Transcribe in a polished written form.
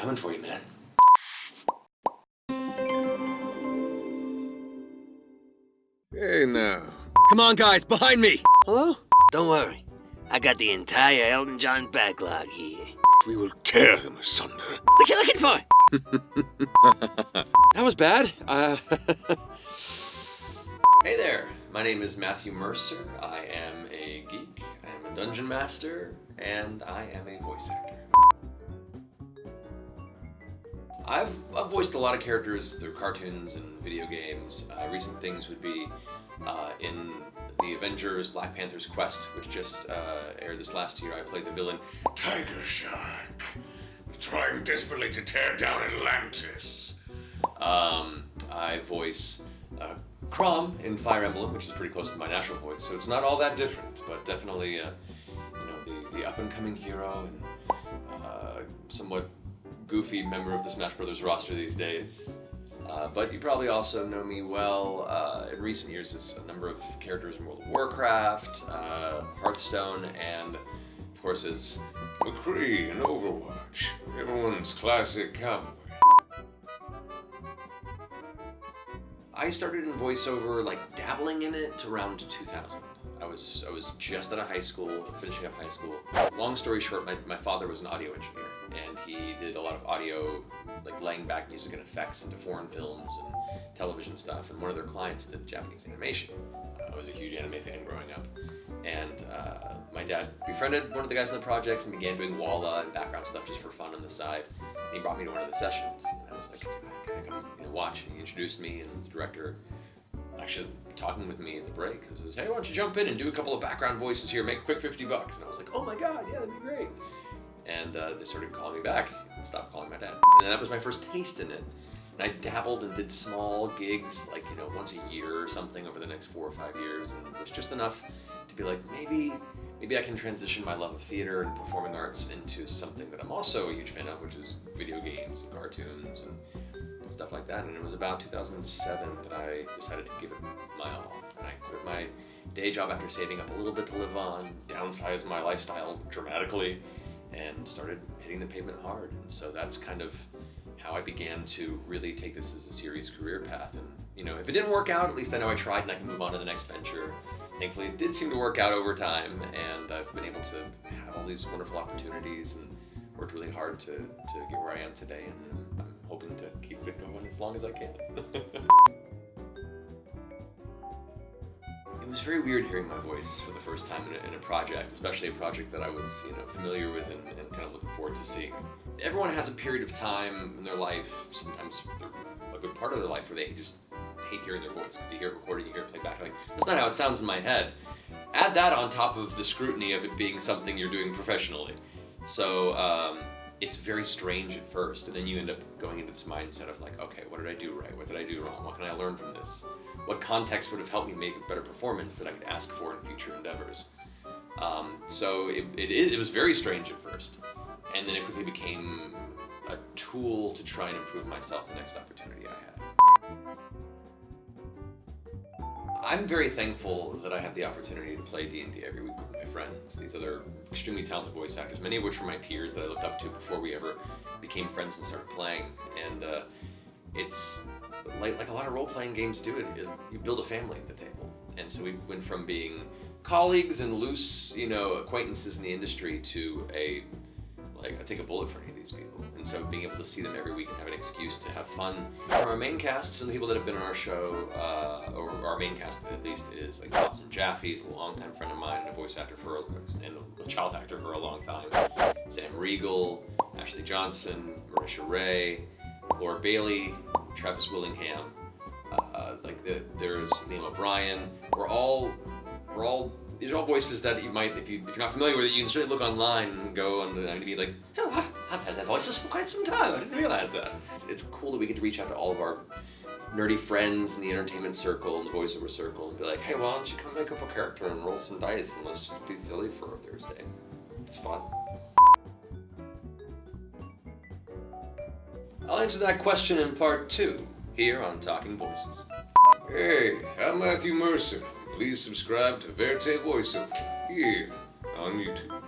coming for you, man. Hey now. Come on, guys, behind me! Hello? Don't worry. I got the entire Elton John backlog here. We will tear them asunder. What you looking for? That was bad. Hey there, my name is Matthew Mercer. I am a geek, I am a dungeon master, and I am a voice actor. I've voiced a lot of characters through cartoons and video games. Recent things would be in the Avengers Black Panther's Quest, which just aired this last year. I played the villain Tiger Shark, trying desperately to tear down Atlantis. I voice Crom in Fire Emblem, which is pretty close to my natural voice, so it's not all that different, but definitely the up-and-coming hero and somewhat goofy member of the Smash Brothers roster these days. But you probably also know me well in recent years as a number of characters in World of Warcraft, Hearthstone, and of course as McCree in Overwatch, everyone's classic cowboy. I started in voiceover, like dabbling in it around 2000. I was just out of high school, finishing up high school. Long story short, my father was an audio engineer, and he did a lot of audio, like laying back music and effects into foreign films and television stuff, and one of their clients did Japanese animation. I was a huge anime fan growing up, and my dad befriended one of the guys in the projects and began doing walla and background stuff just for fun on the side. And he brought me to one of the sessions, and I was like, can I come watch? And he introduced me, and the director actually talking with me at the break. He says, hey, why don't you jump in and do a couple of background voices here, make a quick $50. And I was like, oh my God, yeah, that'd be great. And they started calling me back, stopped calling my dad. And that was my first taste in it. And I dabbled and did small gigs, like, once a year or something over the next 4 or 5 years. And it was just enough to be like, maybe I can transition my love of theater and performing arts into something that I'm also a huge fan of, which is video games and cartoons and stuff like that. And it was about 2007 that I decided to give it my all. And I quit my day job after saving up a little bit to live on, downsized my lifestyle dramatically, and started hitting the pavement hard. And so that's kind of how I began to really take this as a serious career path. And if it didn't work out, at least I know I tried and I can move on to the next venture. Thankfully, it did seem to work out over time, and I've been able to have all these wonderful opportunities and worked really hard to get where I am today. And I'm hoping to keep it going as long as I can. It was very weird hearing my voice for the first time in a project, especially a project that I was familiar with and kind of looking forward to seeing. Everyone has a period of time in their life, sometimes a good part of their life, where they just hate hearing their voice because you hear it recorded, you hear it played back. Like, that's not how it sounds in my head. Add that on top of the scrutiny of it being something you're doing professionally. So it's very strange at first, and then you end up going into this mindset of like, okay, what did I do right? What did I do wrong? What can I learn from this? What context would have helped me make a better performance that I could ask for in future endeavors? So it was very strange at first, and then it quickly became a tool to try and improve myself the next opportunity I had. I'm very thankful that I have the opportunity to play D&D every week with my friends. These other extremely talented voice actors, many of which were my peers that I looked up to before we ever became friends and started playing. And it's like a lot of role-playing games do it. You build a family at the table. And so we went from being colleagues and loose, acquaintances in the industry to I take a bullet for any of these people. And so being able to see them every week and have an excuse to have fun. From our main cast, some of the people that have been on our show, or our main cast at least, is like Dawson Jaffe, he's a longtime friend of mine and a voice actor and a child actor for a long time. Sam Riegel, Ashley Johnson, Marisha Ray, Laura Bailey, Travis Willingham, there's Liam O'Brien. These are all voices that you might, if you're not familiar with it, you can certainly look online and go on the IMDb like, oh, I've had that voice for quite some time. I didn't realize that. It's cool that we get to reach out to all of our nerdy friends in the entertainment circle and the voiceover circle and be like, hey, why don't you come make up a character and roll some dice and let's just be silly for a Thursday. It's fun. I'll answer that question in part 2 here on Talking Voices. Hey, I'm Matthew Mercer. Please subscribe to Verte Voiceover here on YouTube.